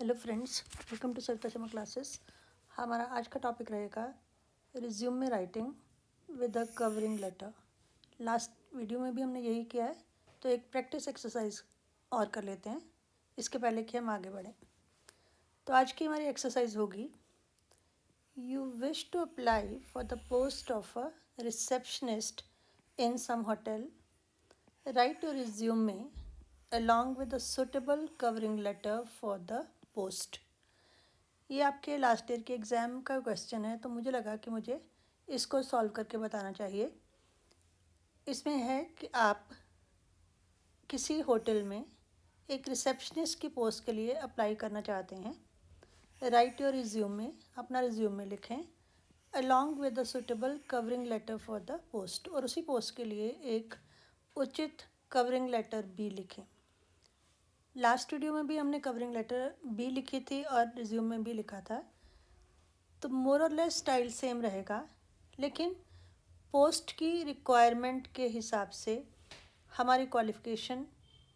Hello friends, welcome to Sarita Sharma classes. हमारा आज का टॉपिक रहेगा resume writing with a covering letter. Last video में भी हमने यही किया है, तो एक प्रैक्टिस एक्सरसाइज और कर लेते हैं इसके पहले कि हम आगे बढ़ें। तो आज की हमारी एक्सरसाइज होगी, you wish to apply for the post of a receptionist in some hotel, write your resume along with a suitable covering letter for the post। ये आपके लास्ट ईयर के एग्ज़ाम का क्वेश्चन है, तो मुझे लगा कि मुझे इसको सॉल्व करके बताना चाहिए। इसमें है कि आप किसी होटल में एक रिसेप्शनिस्ट की पोस्ट के लिए अप्लाई करना चाहते हैं। राइट योर रिज्यूमे, अपना रिज्यूमे लिखें along with the suitable covering letter for the post, और उसी पोस्ट के लिए एक उचित कवरिंग लेटर भी लिखें। लास्ट वीडियो में भी हमने कवरिंग लेटर भी लिखी थी और रिज्यूम में भी लिखा था, तो मोर और लेस स्टाइल सेम रहेगा, लेकिन पोस्ट की रिक्वायरमेंट के हिसाब से हमारी क्वालिफ़िकेशन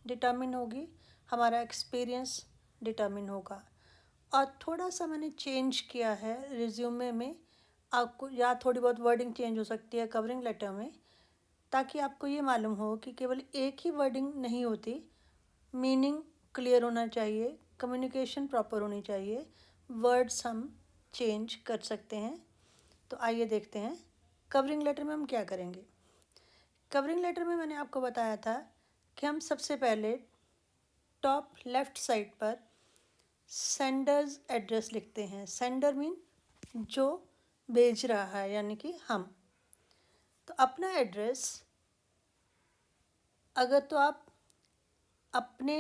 डिटर्मिन होगी, हमारा एक्सपीरियंस डिटर्मिन होगा। और थोड़ा सा मैंने चेंज किया है रिज्यूमे में, आपको या थोड़ी बहुत वर्डिंग चेंज हो सकती है कवरिंग लेटर में, ताकि आपको ये मालूम हो कि केवल एक ही वर्डिंग नहीं होती, मीनिंग क्लियर होना चाहिए, कम्युनिकेशन प्रॉपर होनी चाहिए, वर्ड्स हम चेंज कर सकते हैं। तो आइए देखते हैं कवरिंग लेटर में हम क्या करेंगे। कवरिंग लेटर में मैंने आपको बताया था कि हम सबसे पहले टॉप लेफ़्ट साइड पर सेंडर्स एड्रेस लिखते हैं। सेंडर मीन जो भेज रहा है, यानी कि हम। तो अपना एड्रेस, अगर तो आप अपने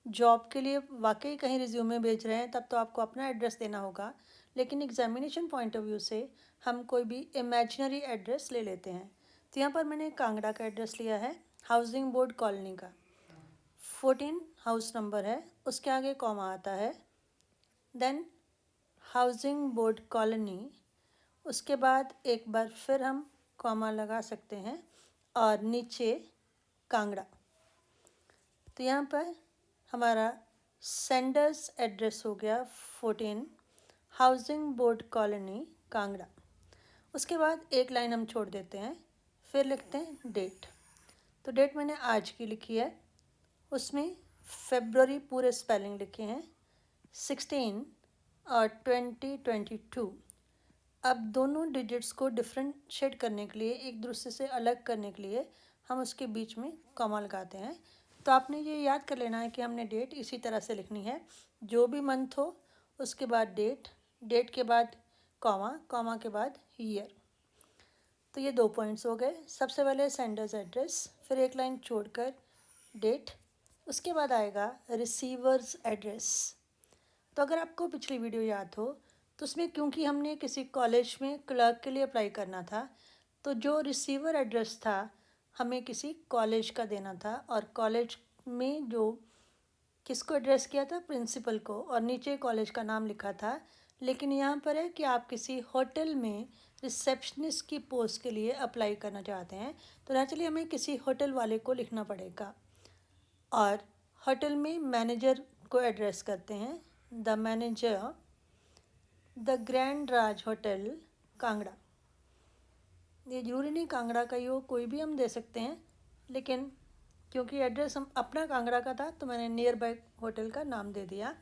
जॉब के लिए वाकई कहीं रिज्यूमे भेज रहे हैं तब तो आपको अपना एड्रेस देना होगा, लेकिन एग्जामिनेशन पॉइंट ऑफ व्यू से हम कोई भी इमेजिनरी एड्रेस ले लेते हैं। तो यहाँ पर मैंने कांगड़ा का एड्रेस लिया है, हाउसिंग बोर्ड कॉलोनी का 14 हाउस नंबर है, उसके आगे कॉमा आता है, देन हाउसिंग बोर्ड कॉलोनी, उसके बाद एक बार फिर हम कॉमा लगा सकते हैं और नीचे कांगड़ा। तो यहाँ पर हमारा सेंडर्स एड्रेस हो गया 14 हाउसिंग बोर्ड कॉलोनी कांगड़ा। उसके बाद एक लाइन हम छोड़ देते हैं, फिर लिखते हैं डेट। तो डेट मैंने आज की लिखी है, उसमें फरवरी पूरे स्पेलिंग लिखे हैं 16 और 2022। अब दोनों डिजिट्स को डिफ्रेंशिएट करने के लिए, एक दूसरे से अलग करने के लिए हम उसके बीच में कॉमा लगाते हैं। तो आपने ये याद कर लेना है कि हमने डेट इसी तरह से लिखनी है, जो भी मंथ हो उसके बाद डेट, डेट के बाद कॉमा, कॉमा के बाद ईयर। तो ये 2 पॉइंट्स हो गए। सबसे पहले सेंडर्स एड्रेस, फिर एक लाइन छोड़कर डेट, उसके बाद आएगा रिसीवर्स एड्रेस। तो अगर आपको पिछली वीडियो याद हो तो उसमें क्योंकि हमने किसी कॉलेज में क्लर्क के लिए अप्लाई करना था, तो जो रिसीवर एड्रेस था हमें किसी कॉलेज का देना था, और कॉलेज में जो किसको एड्रेस किया था, प्रिंसिपल को, और नीचे कॉलेज का नाम लिखा था। लेकिन यहाँ पर है कि आप किसी होटल में रिसेप्शनिस्ट की पोस्ट के लिए अप्लाई करना चाहते हैं, तो नेचुरली हमें किसी होटल वाले को लिखना पड़ेगा, और होटल में मैनेजर को एड्रेस करते हैं, the manager, the grand Raj hotel Kangra. ये जरूरी नहीं कांगड़ा का ही हो, कोई भी हम दे सकते हैं, लेकिन क्योंकि एड्रेस हम अपना कांगड़ा का था तो मैंने नियर बाय होटल का नाम दे दिया।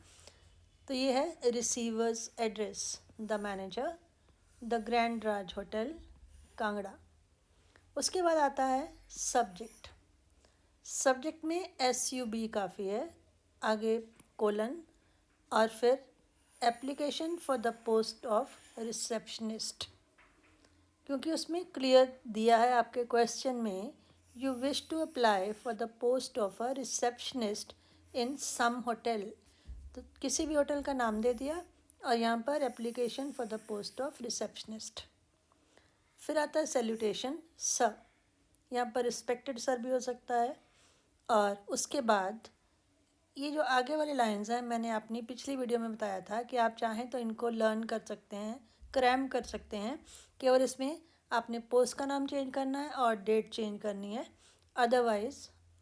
तो ये है receiver's address, the manager, the grand Raj hotel Kangra. उसके बाद आता है सब्जेक्ट। सब्जेक्ट में SUB काफ़ी है, आगे कोलन, और फिर application for the post of receptionist, क्योंकि उसमें क्लियर दिया है आपके क्वेश्चन में, you wish to apply for the post of a receptionist in some hotel. तो किसी भी होटल का नाम दे दिया, और यहाँ पर application for the post of receptionist. फिर आता है सैल्यूटेशन, सर, यहाँ पर रिस्पेक्टेड सर भी हो सकता है। और उसके बाद ये जो आगे वाली लाइंस हैं, मैंने अपनी पिछली वीडियो में बताया था कि आप चाहें तो इनको लर्न कर सकते हैं, क्रैम कर सकते हैं। केवल इसमें आपने पोस्ट का नाम चेंज करना है और डेट चेंज करनी है, अदरवाइज़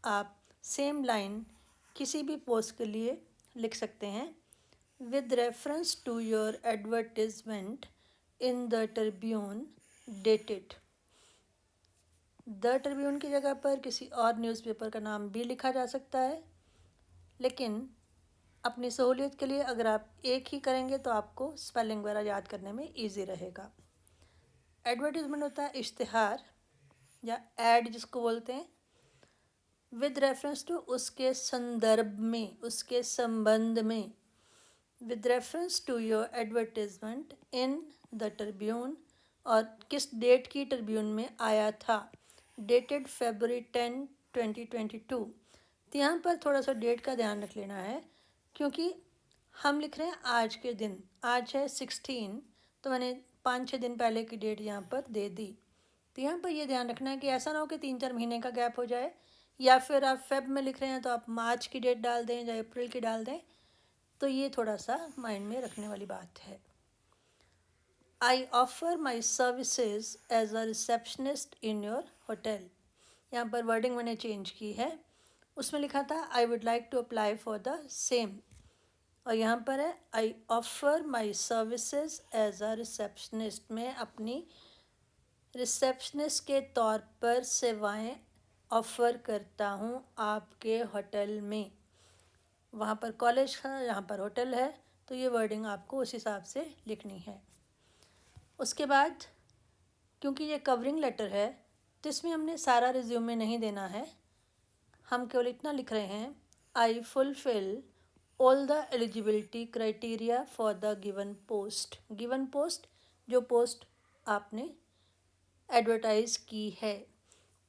आप सेम लाइन किसी भी पोस्ट के लिए लिख सकते हैं। with reference to your advertisement in the Tribune dated। The Tribune की जगह पर किसी और न्यूज़पेपर का नाम भी लिखा जा सकता है, लेकिन अपनी सहूलियत के लिए अगर आप एक ही करेंगे तो आपको स्पेलिंग वगैरह याद करने में ईजी रहेगा। एडवर्टीज़मेंट होता है इश्तिहार या एड जिसको बोलते हैं। विद रेफरेंस टू उसके संदर्भ में, उसके संबंध में। With reference to your advertisement in the Tribune, और किस डेट की ट्रिब्यून में आया था। Dated February 10, 2022। तो यहाँ पर थोड़ा सा डेट का ध्यान रख लेना है, क्योंकि हम लिख रहे हैं आज के दिन। आज है 16, तो मैंने 5-6 दिन पहले की डेट यहाँ पर दे दी। तो यहाँ पर ये ध्यान रखना है कि ऐसा ना हो कि 3-4 महीने का गैप हो जाए, या फिर आप फेब में लिख रहे हैं तो आप मार्च की डेट डाल दें या अप्रैल की डाल दें। तो ये थोड़ा सा माइंड में रखने वाली बात है। I offer my services as a receptionist in your hotel. यहाँ पर वर्डिंग मैंने चेंज की है। उसमें लिखा था I would like to apply for the same, और यहाँ पर है I offer my services as a receptionist. मैं अपनी रिसेप्शनिस्ट के तौर पर सेवाएं ऑफ़र करता हूँ आपके होटल में। वहाँ पर कॉलेज है, यहाँ पर होटल है, तो ये वर्डिंग आपको उस हिसाब से लिखनी है। उसके बाद क्योंकि ये कवरिंग लेटर है, तो इसमें हमने सारा रिज्यूमे नहीं देना है। हम केवल इतना लिख रहे हैं, I fulfil all the eligibility criteria for the given post. Given post, जो पोस्ट आपने एडवर्टाइज़ की है,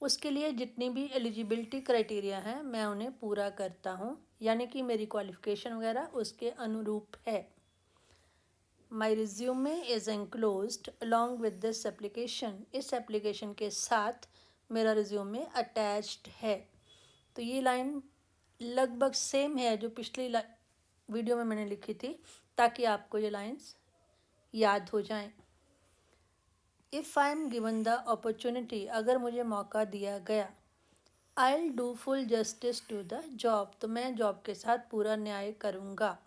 उसके लिए जितनी भी एलिजिबिलिटी क्राइटेरिया हैं मैं उन्हें पूरा करता हूँ, यानी कि मेरी क्वालिफ़िकेशन वगैरह उसके अनुरूप है। My resume is enclosed along with this application. इस एप्लीकेशन के साथ मेरा रिज्यूमे अटैच्ड है। तो ये लाइन लगभग सेम है जो पिछली वीडियो में मैंने लिखी थी, ताकि आपको ये लाइंस याद हो जाएं। If I am given the opportunity, अगर मुझे मौका दिया गया, I will do full justice to the job, तो मैं जॉब के साथ पूरा न्याय करूँगा।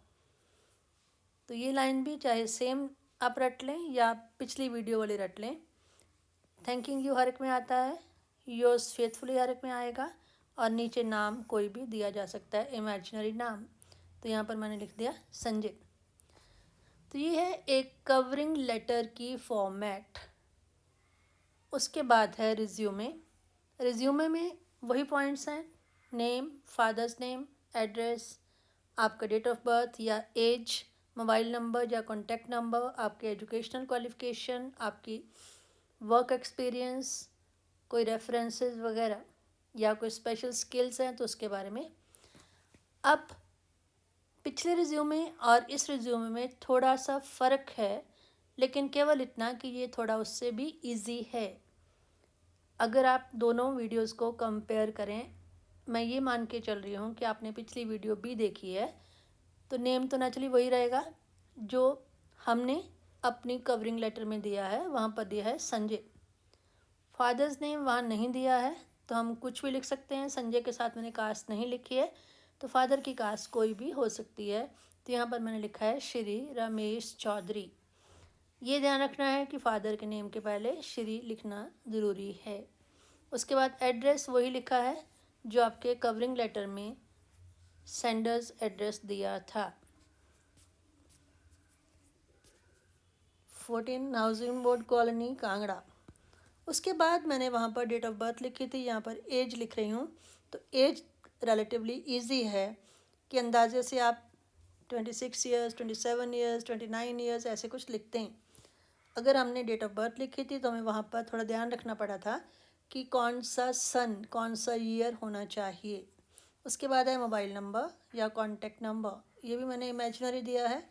तो ये लाइन भी चाहे सेम आप रट लें या पिछली वीडियो वाली रट लें। थैंकिंग यू हर एक में आता है, योर्स फेथफुली हर एक में आएगा, और नीचे नाम कोई भी दिया जा सकता है, इमेजिनरी नाम। तो यहाँ पर मैंने लिख दिया संजय। तो ये है एक कवरिंग लेटर की फॉर्मेट। उसके बाद है रिज्यूमे। रिज्यूमे में वही पॉइंट्स हैं, नेम, फादर्स नेम, एड्रेस, आपका डेट ऑफ बर्थ या एज, मोबाइल नंबर या कॉन्टैक्ट नंबर, आपके एजुकेशनल क्वालिफ़िकेशन, आपकी वर्क एक्सपीरियंस, कोई रेफरेंसेस वगैरह, या कोई स्पेशल स्किल्स हैं तो उसके बारे में। अब पिछले रिज्यूमे और इस रिज्यूमे में थोड़ा सा फ़र्क है, लेकिन केवल इतना कि ये थोड़ा उससे भी इजी है। अगर आप दोनों वीडियोस को कंपेयर करें, मैं ये मान के चल रही हूँ कि आपने पिछली वीडियो भी देखी है, तो नेम तो नेचुरली वही रहेगा जो हमने अपनी कवरिंग लेटर में दिया है, वहाँ पर दिया है संजय। फादर्स नेम वहाँ नहीं दिया है, तो हम कुछ भी लिख सकते हैं। संजय के साथ मैंने कास्ट नहीं लिखी है, तो फादर की कास्ट कोई भी हो सकती है। तो यहाँ पर मैंने लिखा है श्री रमेश चौधरी। ये ध्यान रखना है कि फादर के नेम के पहले श्री लिखना ज़रूरी है। उसके बाद एड्रेस वही लिखा है जो आपके कवरिंग लेटर में सेंडर्स एड्रेस दिया था, 14 हाउसिंग बोर्ड कॉलोनी कांगड़ा। उसके बाद मैंने वहाँ पर डेट ऑफ बर्थ लिखी थी, यहाँ पर एज लिख रही हूँ। तो एज रिलेटिवली इजी है कि अंदाजे से आप 26 ईयर्स, 27 ईयर्स, 29 ईयर्स ऐसे कुछ लिखते हैं। अगर हमने डेट ऑफ बर्थ लिखी थी तो हमें वहाँ पर थोड़ा ध्यान रखना पड़ा था कि कौन सा सन, कौन सा ईयर होना चाहिए। उसके बाद है मोबाइल नंबर या कॉन्टैक्ट नंबर, ये भी मैंने इमेजिनरी दिया है।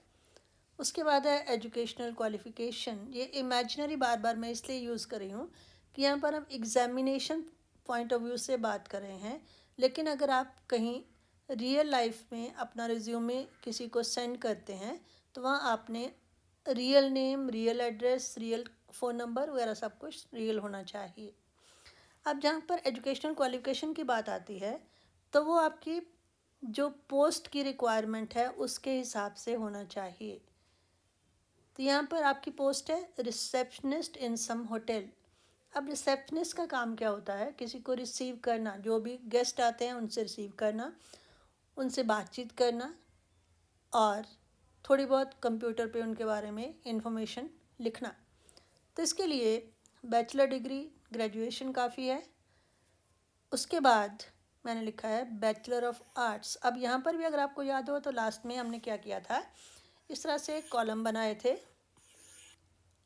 उसके बाद है एजुकेशनल क्वालिफ़िकेशन। ये इमेजिनरी बार बार मैं इसलिए यूज़ कर रही हूँ कि यहाँ पर हम एग्ज़ामिनेशन पॉइंट ऑफ व्यू से बात कर रहे हैं, लेकिन अगर आप कहीं रियल लाइफ में अपना रिज्यूमे किसी को सेंड करते हैं तो वहाँ आपने real name, real address, real phone number वगैरह सब कुछ रियल होना चाहिए। अब जहाँ पर एजुकेशनल क्वालिफ़िकेशन की बात आती है तो वो आपकी जो पोस्ट की रिक्वायरमेंट है उसके हिसाब से होना चाहिए। तो यहाँ पर आपकी पोस्ट है रिसेप्शनिस्ट इन सम होटल। अब रिसेप्शनिस्ट का काम क्या होता है? किसी को रिसीव करना, जो भी गेस्ट आते हैं उनसे रिसीव करना, उनसे बातचीत करना और थोड़ी बहुत कंप्यूटर पे उनके बारे में इंफॉर्मेशन लिखना। तो इसके लिए बैचलर डिग्री, ग्रेजुएशन काफ़ी है। उसके बाद मैंने लिखा है बैचलर ऑफ आर्ट्स। अब यहाँ पर भी अगर आपको याद हो तो लास्ट में हमने क्या किया था, इस तरह से कॉलम बनाए थे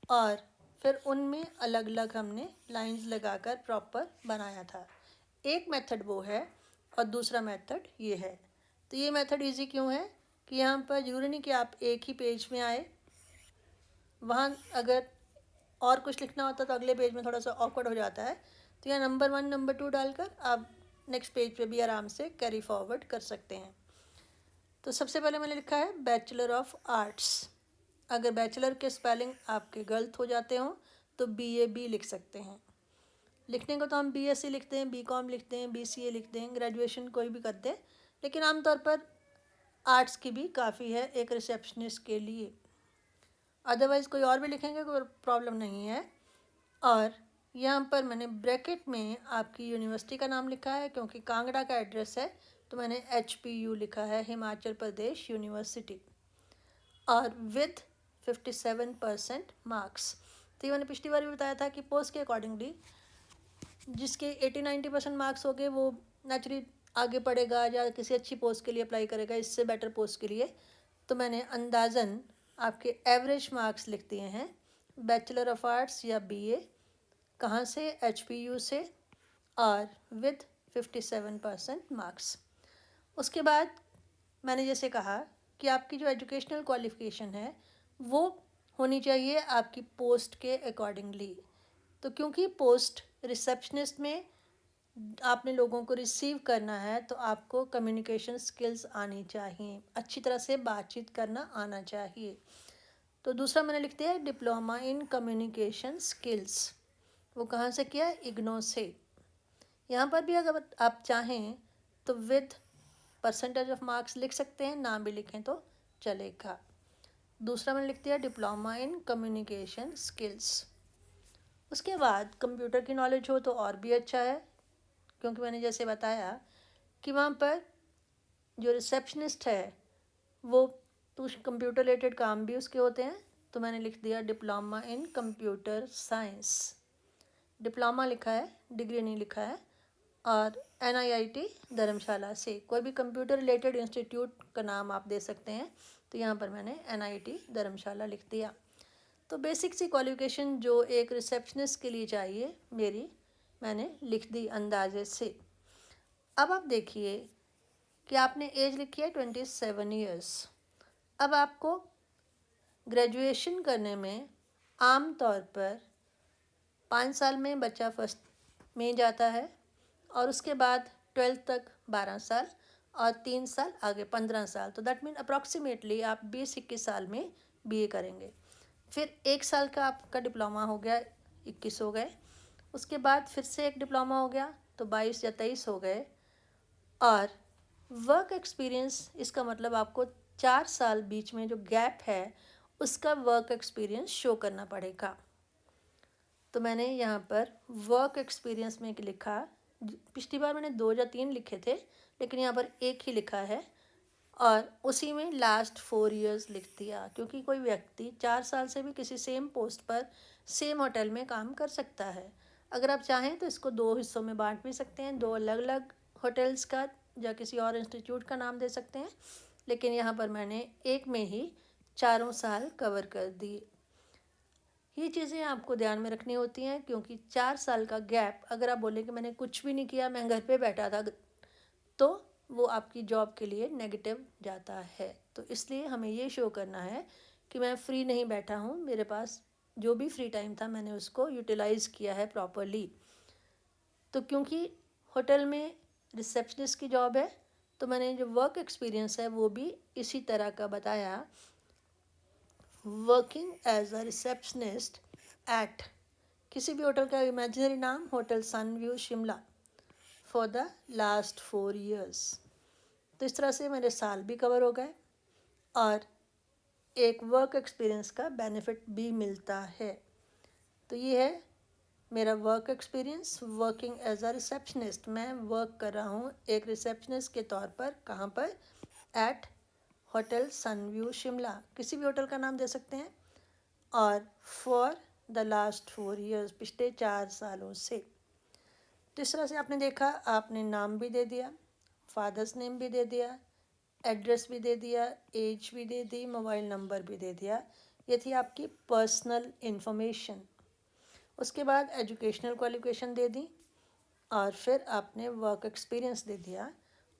और फिर उनमें अलग अलग हमने लाइंस लगाकर प्रॉपर बनाया था। एक मेथड वो है और दूसरा मेथड ये है। तो ये मेथड इजी क्यों है कि यहाँ पर ज़रूरी नहीं कि आप एक ही पेज में आए, वहाँ अगर और कुछ लिखना होता तो अगले पेज में थोड़ा सा ऑकवर्ड हो जाता है। तो यहाँ नंबर 1 नंबर 2 डालकर आप नेक्स्ट पेज पे भी आराम से कैरी फॉरवर्ड कर सकते हैं। तो सबसे पहले मैंने लिखा है बैचलर ऑफ आर्ट्स। अगर बैचलर के स्पेलिंग आपके गलत हो जाते हों तो BAB लिख सकते हैं। लिखने को तो हम BSc लिखते हैं, BCom लिखते हैं, BCA लिखते हैं, ग्रेजुएशन कोई भी करते हैं, लेकिन आमतौर पर आर्ट्स की भी काफ़ी है एक रिसेप्शनिस्ट के लिए। अदरवाइज़ कोई और भी लिखेंगे कोई प्रॉब्लम नहीं है। और यहाँ पर मैंने ब्रैकेट में आपकी यूनिवर्सिटी का नाम लिखा है, क्योंकि कांगड़ा का एड्रेस है तो मैंने HPU लिखा है, हिमाचल प्रदेश यूनिवर्सिटी, और विथ 57% मार्क्स। तो ये मैंने पिछली बार भी बताया था कि पोस्ट के अकॉर्डिंगली जिसके 80-90% मार्क्स हो गए वो नेचुरली आगे पढ़ेगा या किसी अच्छी पोस्ट के लिए अप्लाई करेगा, इससे बेटर पोस्ट के लिए। तो मैंने अंदाज़न आपके एवरेज मार्क्स लिख दिए हैं, बैचलर ऑफ आर्ट्स या BA, कहाँ से, HPU से, और विद 57% मार्क्स। उसके बाद मैंने जैसे कहा कि आपकी जो एजुकेशनल क्वालिफ़िकेशन है वो होनी चाहिए आपकी पोस्ट के अकॉर्डिंगली। तो क्योंकि पोस्ट रिसेप्शनिस्ट में आपने लोगों को रिसीव करना है तो आपको कम्युनिकेशन स्किल्स आनी चाहिए, अच्छी तरह से बातचीत करना आना चाहिए। तो दूसरा मैंने लिख दिया है डिप्लोमा इन कम्युनिकेशन स्किल्स। वो कहाँ से किया है? इग्नो से। यहाँ पर भी अगर आप चाहें तो विद परसेंटेज ऑफ मार्क्स लिख सकते हैं, ना भी लिखें तो चलेगा। दूसरा मैंने लिख दिया डिप्लोमा इन कम्युनिकेशन स्किल्स। उसके बाद कंप्यूटर की नॉलेज हो तो और भी अच्छा है, क्योंकि मैंने जैसे बताया कि वहाँ पर जो रिसेप्शनिस्ट है वो तो कंप्यूटर रिलेटेड काम भी उसके होते हैं। तो मैंने लिख दिया diploma in computer science. Diploma लिखा है, डिग्री नहीं लिखा है। और NIIT धर्मशाला से, कोई भी कंप्यूटर रिलेटेड इंस्टीट्यूट का नाम आप दे सकते हैं। तो यहाँ पर मैंने NIT धर्मशाला लिख दिया। तो बेसिक सी क्वालिफिकेशन जो एक रिसेप्शनिस्ट के लिए चाहिए मेरी, मैंने लिख दी अंदाजे से। अब आप देखिए कि आपने एज लिखी है 27 ईयर्स। अब आपको ग्रेजुएशन करने में आम तौर पर 5 साल में बच्चा फर्स्ट में जाता है, और उसके बाद 12th तक 12 साल और 3 साल आगे 15 साल। तो दैट मीन अप्रॉक्सीमेटली आप 20-21 साल में BA करेंगे। फिर 1 साल का आपका डिप्लोमा हो गया, 21 हो गए। उसके बाद फिर से एक डिप्लोमा हो गया तो 22 या 23 हो गए। और वर्क एक्सपीरियंस, इसका मतलब आपको 4 साल बीच में जो गैप है उसका वर्क एक्सपीरियंस शो करना पड़ेगा। तो मैंने यहाँ पर वर्क एक्सपीरियंस में लिखा, पिछली बार मैंने 2 या 3 लिखे थे लेकिन यहाँ पर एक ही लिखा है, और उसी में लास्ट 4 इयर्स लिख दिया, क्योंकि कोई व्यक्ति 4 साल से भी किसी सेम पोस्ट पर सेम होटल में काम कर सकता है। अगर आप चाहें तो इसको 2 हिस्सों में बांट भी सकते हैं, 2 अलग अलग होटल्स का या किसी और इंस्टीट्यूट का नाम दे सकते हैं, लेकिन यहाँ पर मैंने एक में ही 4 साल कवर कर दिए। ये चीज़ें आपको ध्यान में रखनी होती हैं, क्योंकि 4 साल का गैप अगर आप बोलें कि मैंने कुछ भी नहीं किया, मैं घर पे बैठा था, तो वो आपकी जॉब के लिए नेगेटिव जाता है। तो इसलिए हमें ये शो करना है कि मैं फ्री नहीं बैठा हूँ, मेरे पास जो भी फ्री टाइम था मैंने उसको यूटिलाइज़ किया है प्रॉपरली। तो क्योंकि होटल में रिसेप्शनिस्ट की जॉब है तो मैंने जो वर्क एक्सपीरियंस है वो भी इसी तरह का बताया। Working as a receptionist at, किसी भी होटल का इमेजिनरी नाम, hotel Sunview Shimla, for the last 4 years। तो इस तरह से मेरे साल भी कवर हो गए और एक वर्क एक्सपीरियंस का बेनिफिट भी मिलता है। तो ये है मेरा work experience working as a receptionist. मैं वर्क कर रहा हूँ एक रिसेप्शनिस्ट के तौर पर। कहाँ पर? एट होटल सनव्यू शिमला, किसी भी होटल का नाम दे सकते हैं। और फॉर द लास्ट 4 years, पिछले 4 सालों से। तो इस तरह से आपने देखा, आपने नाम भी दे दिया, फादर्स नेम भी दे दिया, एड्रेस भी दे दिया, एज भी दे दी, मोबाइल नंबर भी दे दिया। ये थी आपकी पर्सनल इन्फॉर्मेशन। उसके बाद एजुकेशनल क्वालिफिकेशन दे दी और फिर आपने वर्क एक्सपीरियंस दे दिया।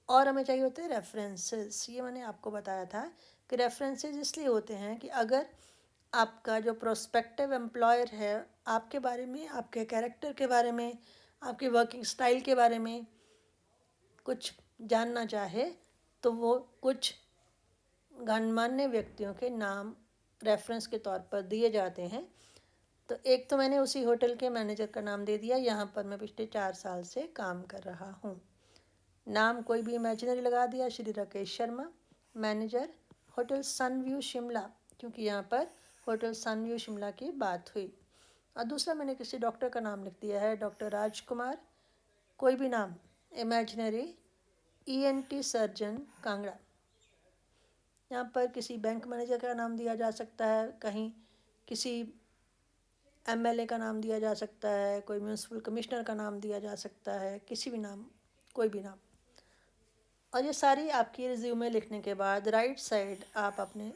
और हमें चाहिए होते हैं रेफरेंसेस। ये मैंने आपको बताया था कि रेफरेंसेस इसलिए होते हैं कि अगर आपका जो प्रोस्पेक्टिव एम्प्लॉयर है आपके बारे में, आपके कैरेक्टर के बारे में, आपके वर्किंग स्टाइल के बारे में कुछ जानना चाहे तो वो कुछ गणमान्य व्यक्तियों के नाम रेफरेंस के तौर पर दिए जाते हैं। तो एक तो मैंने उसी होटल के मैनेजर का नाम दे दिया, यहाँ पर मैं पिछले 4 साल से काम कर रहा हूँ। नाम कोई भी इमेजिनरी लगा दिया, Shri Rakesh Sharma, manager hotel Sunview Shimla, क्योंकि यहाँ पर होटल सनव्यू शिमला की बात हुई। और दूसरा मैंने किसी डॉक्टर का नाम लिख दिया है, डॉक्टर राजकुमार, कोई भी नाम इमेजिनरी, ENT सर्जन कांगड़ा। यहाँ पर किसी बैंक मैनेजर का नाम दिया जा सकता है, कहीं किसी MLA का नाम दिया जा सकता है, कोई म्यूनसिपल कमिश्नर का नाम दिया जा सकता है, किसी भी नाम, कोई भी नाम। और ये सारी आपकी रिज्यूमे लिखने के बाद राइट साइड आप अपने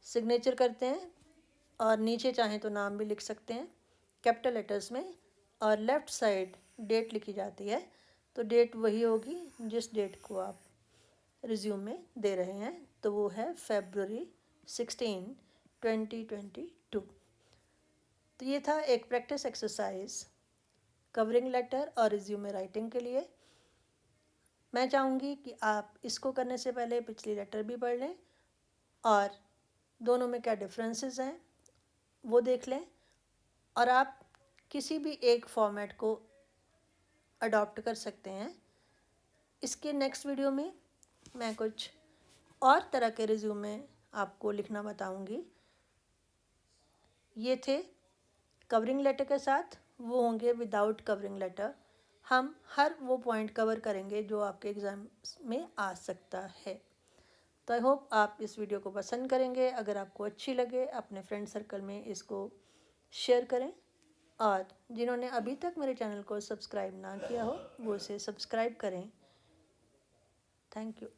सिग्नेचर करते हैं और नीचे चाहें तो नाम भी लिख सकते हैं कैपिटल लेटर्स में, और लेफ़्ट साइड डेट लिखी जाती है। तो डेट वही होगी जिस डेट को आप रिज्यूम में दे रहे हैं, तो वो है February 16, 2022। तो ये था एक प्रैक्टिस एक्सरसाइज कवरिंग लेटर और रिज्यूमे राइटिंग के लिए। मैं चाहूँगी कि आप इसको करने से पहले पिछली लेटर भी पढ़ लें और दोनों में क्या डिफरेंसेस हैं वो देख लें, और आप किसी भी एक फॉर्मेट को अडॉप्ट कर सकते हैं। इसके नेक्स्ट वीडियो में मैं कुछ और तरह के रिज्यूमे आपको लिखना बताऊंगी। ये थे कवरिंग लेटर के साथ, वो होंगे विदाउट कवरिंग लेटर। हम हर वो पॉइंट कवर करेंगे जो आपके एग्ज़ाम में आ सकता है। तो आई होप आप इस वीडियो को पसंद करेंगे। अगर आपको अच्छी लगे अपने फ्रेंड सर्कल में इसको शेयर करें, और जिन्होंने अभी तक मेरे चैनल को सब्सक्राइब ना किया हो वो इसे सब्सक्राइब करें। Thank you.